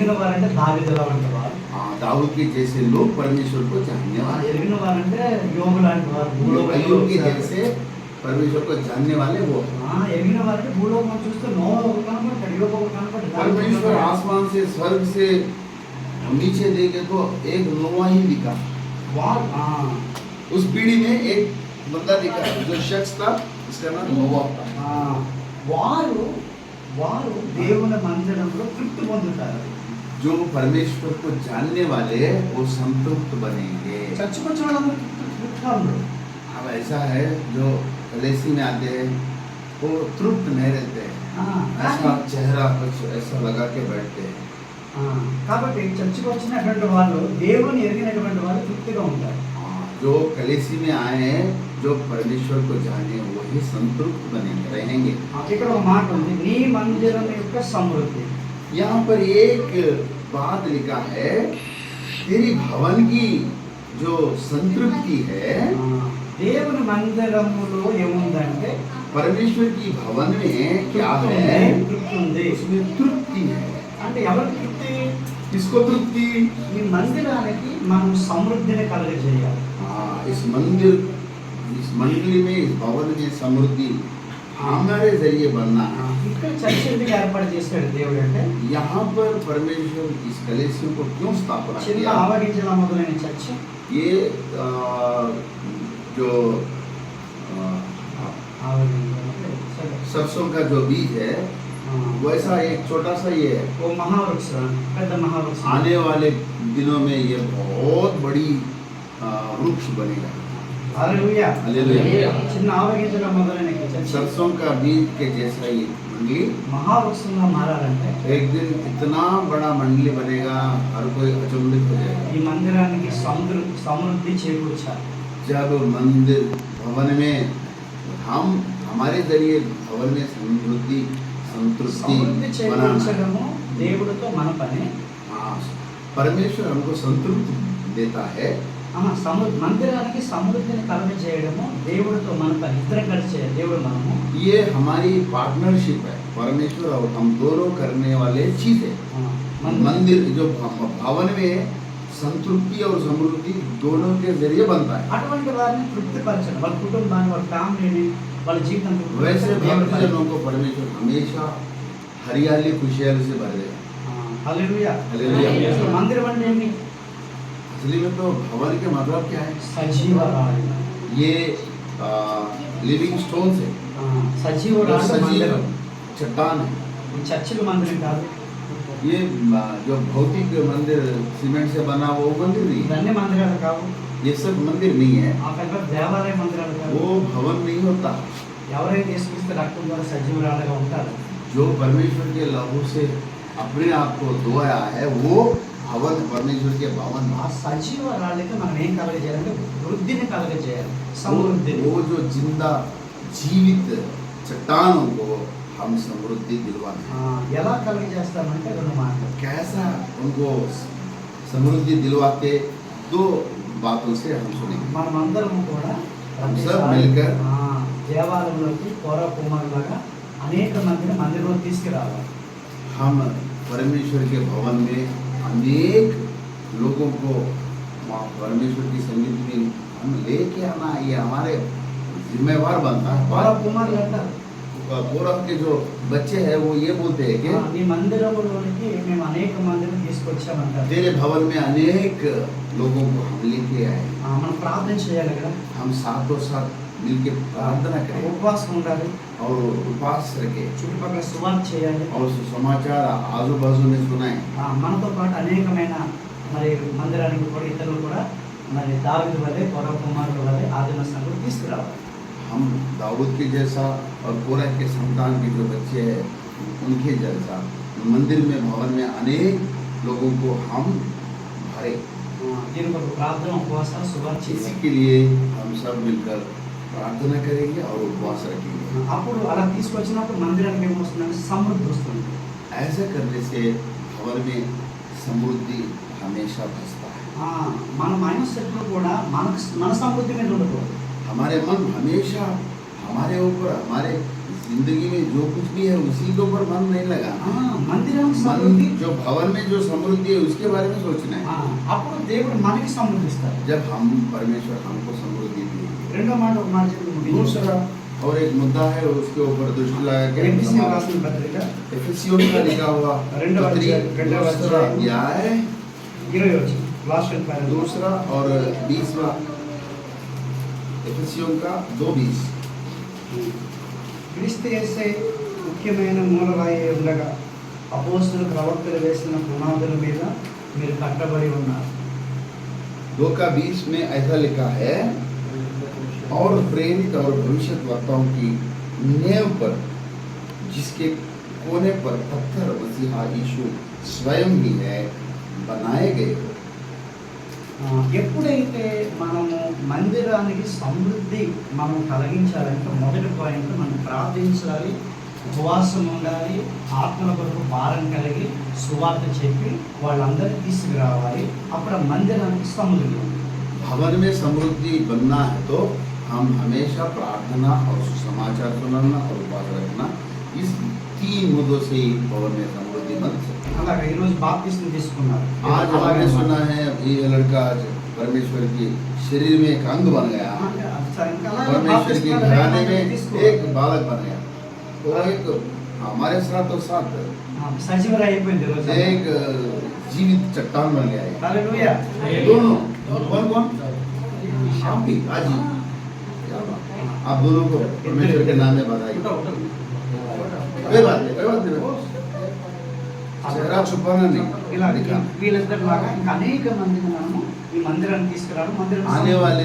ఎరిగిన వారంటే దావీదులా వంటి వారు. दाऊद के जैसे लोग परमेश्वर को जानने वाले, ఎరిగిన వారంటే యోగు లాంటి వారు. अय्यूब के जैसे परमेश्वर को जानने वाले वो। ఎరిగిన వారంటే భూలోకం చూస్తే నోవహు ఒకడు కనపడతాడు, యోబు ఒకడు కనపడతాడు. परमेश्वर आसमान से स्वर्ग से नीचे देखे तो एक नोवा ही दिखा। उस पीढ़ी में एक बंदा दिखा जो शख्स था, उसका नाम नोवा था। వారు వారు దేవుని మందిరంలో తృప్తి పొందుతారు. जो परमेश्वर को जानने वाले वो संतुष्ट बनेंगे। చర్చకు వచ్చిన వాళ్ళందరూ తృప్తిగా ఉండరు. अब ऐसा है जो कलेसी में आते हैं वो तृप्त नहीं रहते हैं, ऐसा चेहरा कुछ ऐसा लगा के बैठते हैं। కాబట్టి చర్చకు వచ్చినటువంటి వాళ్ళు దేవుని ఎరిగినటువంటి వాళ్ళు తృప్తిగా ఉంటారు. जो कलेसी में आए हैं, जो परमेश्वर को जाने वही संतुष्ट बनेंगे, रहेंगे। ఇక్కడ ఒక మాట ఉంది, నీ మందిరం యొక్క సమృద్ధి. यहाँ पर एक बात लिखा है, तेरी भवन की जो संतृप्ति है, దేవుని మందిరములో ఏముందంటే परमेश्वर की भवन में क्या है, తృప్తి ఉంది. उसमें तृप्ति है। అంటే ఎవరికి తృప్తి? किसको तृप्ति? ఈ మందిరానికి మనం సమృద్ధిని కలుగజేయాలి. इस मंदिर, इस मंडली में, इस भवन में समृद्धि हमारे जरिए बनना है। ఇక్కడ చర్చ ఎందుకు ఏర్పాటు చేశాడు దేవుడు అంటే, यहाँ पर परमेश्वर इस कलेसियों को क्यों स्थापना చిన్న किया? ఆవగింజల మొదలైన చర్చ ये जो सरसों का जो बीज है वैसा एक छोटा सा ये है। ఓ మహావృక్షం, పెద్ద మహావృక్షం. आने वाले दिनों में ये बहुत बड़ी वृक्ष बनेगा। హల్లెలూయా. हालेलुया। చిన్న ఆవగింజల మొదలైన చర్చ सरसों का बीज के जैसा ये मंडली మహావృక్షంగా మారాలంటే एक दिन इतना बड़ा मंडली बनेगा, हर कोई अचंभित हो जाएगा। ఈ మందిరానికి సమృద్ధి చేకూర్చాలి. जब मंदिर भवन में हम हमारे जरिए भवन में समृद्धि संतृप्ति సమృద్ధి बनाना, చేకూర్చడము దేవుడితో మన పని. परमेश्वर हमको संतृप्ति देता है। మందిరానికి సమృద్ధిని కలుగజేయడము దేవుడితో మన పని. ఇద్దరం కలిసి చేయాలి, దేవుడు మనము. ये हमारी पार्टनरशिप है, परमेश्वर और हम दोनों करने वाले चीज है। मंदिर जो भवन में संतृप्ति और समृद्धि दोनों के जरिए बनता है। అటువంటి వారిని తృప్తిపరచడం, వాళ్ళ కుటుంబాన్ని, వాళ్ళ ఫ్యామిలీని, వాళ్ళ జీవితం वैसे भक्तजनों को परमेश्वर हमेशा हरियाली खुशहाली से भर देगा। హల్లెలూయా. హల్లెలూయా. అసలు మందిరం అంటే ఏంటి? असली में तो भवन के मतलब क्या है? సజీవరాలు. ये लिविंग स्टोन्स है, సజీవరాలు మందిరం. चट्टान है। చర్చిల మందిరం కాదు, ये जो भौतिक मंदिर सीमेंट से बना वो मंदिर नहीं है, ఇవన్నీ మందిరాలు కావు. ये सब मंदिर नहीं है, ఆ పెద్ద దేవాలయ మందిరాలు కాదు. वो भवन नहीं होता। ఎవరైతే యేసుక్రీస్తు రక్తం ద్వారా సజీవరాలుగా ఉంటారో, जो परमेश्वर के लहू से अपने आप को धोया है वो भवन, परमेश्वर के भवन। ఆ సజీవరాళ్ళకి మనం ఏం కలగజేయాలంటే వృద్ధిని కలగజేయాలి, సమృద్ధిని. वो जो जिंदा जीवित चट्टानों को हम समृद्धि दिलवाते हैं। ఎలా కలగజేస్తామంటే రెండు మాటలు. कैसा उनको समृद्धि दिलवाते, दो बातों से हम सुनेंगे। మనమందరం కూడా हम सब मिलकर దేవాలయంలోకి కోర కుమారులాగా అనేక మందిని మందిరంలో తీసుకురావాలి. हम परमेश्वर के भवन में अनेक लोगों को परमेश्वर की सन्निधि में हम लेके आना, ये हमारे जिम्मेवार बनता है। కోర కుమారులు అంటారు, पूरब के जो बच्चे हैं वो ये बोलते हैं कि నీ మందిరంలోనికి మేము అనేక మందిని తీసుకొచ్చామంటారు. तेरे भवन में अनेक लोगों को हम लेके आए। మనం ప్రార్థన చేయాలి కదా, हम साथों साथ मिलके प्रार्थना करें ఉపవాసం ఉండాలి, और उपवास रखें చుట్టుపక్కల సువార్త చేయాలి. और समाचार आजू बाजू में सुनाएं। మనతో పాటు అనేకమైన మరి మందిరానికి కూడా ఇతరులు కూడా మరి దావీదు వలె, కోర కుమారుల వలె ఆదిమ సంఘం తీసుకురావాలి. हम दाऊद के जैसा और कोरह के संतान के जो बच्चे हैं उनके जैसा मंदिर में, भवन में अनेक लोगों को हम भरे। దీనికి ఒక ప్రార్థన, ఉపవాసాలు, సువార్త इसी చేయాలి. के लिए हम सब मिलकर प्रार्थना करेंगे और उपवास रखेंगे। అప్పుడు అలా తీసుకొచ్చినప్పుడు మందిరానికి ఏమొస్తుందంటే సమృద్ధి వస్తుంది. ऐसा करने से भवन में समृद्धि हमेशा बसता है। మన మైండ్ సెట్లో కూడా మన సమృద్ధి మీద ఉండకూడదు. हमारे मन हमेशा हमारे ऊपर, हमारे जिंदगी में जो कुछ भी है उसी के ऊपर मन नहीं लगाना। మందిరానికి मन సమృద్ధి जो भवन में जो समृद्धि है उसके बारे में सोचना ఆ, है। అప్పుడు దేవుడు మనకి సమృద్ధిస్తారు. जब हम परमेश्वर हमको समृद्धि देंगे। రెండో మాట ఒక మాట చెప్పి ముగించేస్తాను. दूसरा और एक मुद्दा है उसके ऊपर दृष्टि लगा के ఎఫెసీయులకు समाप्त- రాసిన పత్రిక एफिसियों का लिखा हुआ రెండవ पत्री, రెండవ दूसरा अध्याय। अध्याय 20 వచ్చిన లాస్ట్ అండ్ ఫైనల్ दूसरा और 20वां एफिसियों का 2:20 క్రీస్తు యేసే ముఖ్యమైన మూలరాయి ఉండగా అపోస్తలులు ప్రవక్తలు వేసిన పునాదుల మీద మీరు కట్టబడి ఉన్నారు. 2:20 में ऐसा लिखा है और प्रेरित और भविष्यद्वक्ताओं की नींव पर जिसके कोने पर पत्थर मसीहा यीशु स्वयं ही है बनाए गए हो। ఎప్పుడైతే మనము మందిరానికి సమృద్ధి మనం కలిగించాలంటే మొదటి పాయింట్ మనం ప్రార్థించాలి, ఉపవాసం ఉండాలి, ఆత్మల కొరకు భారం కలిగి సువార్త చెప్పి వాళ్ళందరినీ తీసుకురావాలి. అప్పుడు ఆ మందిరానికి సమృద్ధి ఉంది. भवन में समृद्धि बनना है तो हम हमेशा प्रार्थना और सुसमाचार सुनाना और उपवास रखना, इस 3 मुद्दों से ही भवन में समृद्धि बन सकती है। అలాగే ఈరోజు బాప్తిస్మం తీసుకున్నారు. आज हमने सुना है ये लड़का आज परमेश्वर के शरीर में एक अंग बन गया, परमेश्वर के घराने में एक बालक बन गया। वो एक हमारे साथ और साथ సజీవరా అయిపోయింది ఈరోజు. एक जीवित चट्टान बन गया है। హల్లెలూయా. दोनों कौन कौन आप भी आज ही आप दोनों को परमेश्वर के नाम में बधाई। कोई बात नहीं, कोई बात नहीं, चेहरा छुपाना नहीं, ఇలా दिखाना। వీళ్ళందరిలాగా ఇంకా అనేక మందిని మనము ఈ మందిరాన్ని తీసుకురావడం, మందిరం आने वाले